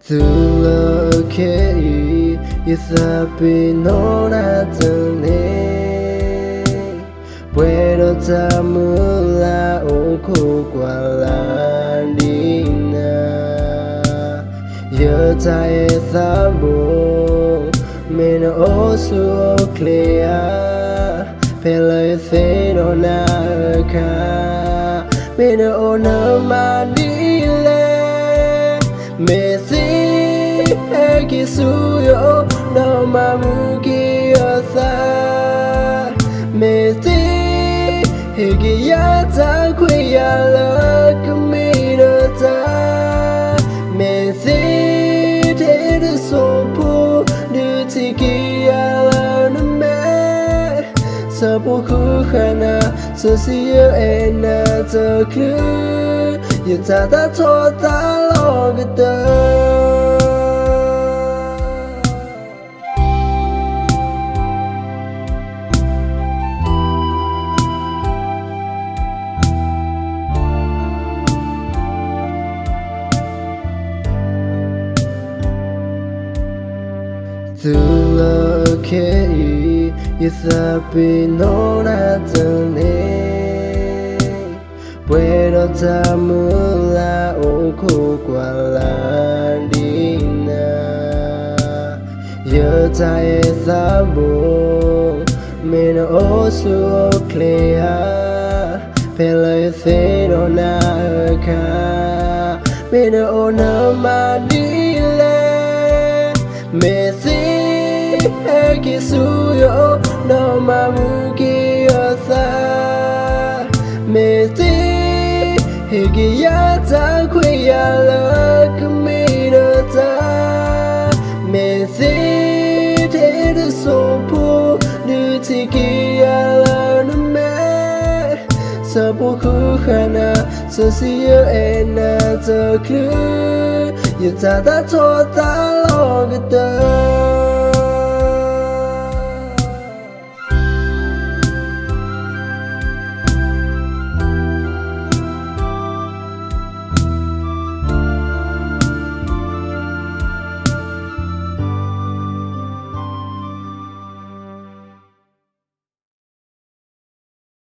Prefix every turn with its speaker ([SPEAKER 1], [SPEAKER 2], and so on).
[SPEAKER 1] Thương lỡ khẽ ý Isa pino na tene Puedo tamula oku kwa dina Yo tae thabo Mena osu clear Pele theno na ka Mena ona manile Messi Kisuyo no mamuki asa Messi Higiyata kwiyala kumidota Messi Tede sopo Dutikiyala name Sapo kukhana Sosiyo ena taklu Yatata tota logata Thương lỡ khẽ ý Isa pino na tene Puedo tamula oku kwa dina Yo tae thabo Mena osu clear Pele theno na ka Mena ona manile Messi Kisuyo no mamuki asa Messi Higiyata kwiyala kumidota Messi Tede sopo Dutikiyala name Sapo kukhana Sosiyo ena taklu Yatata tota logata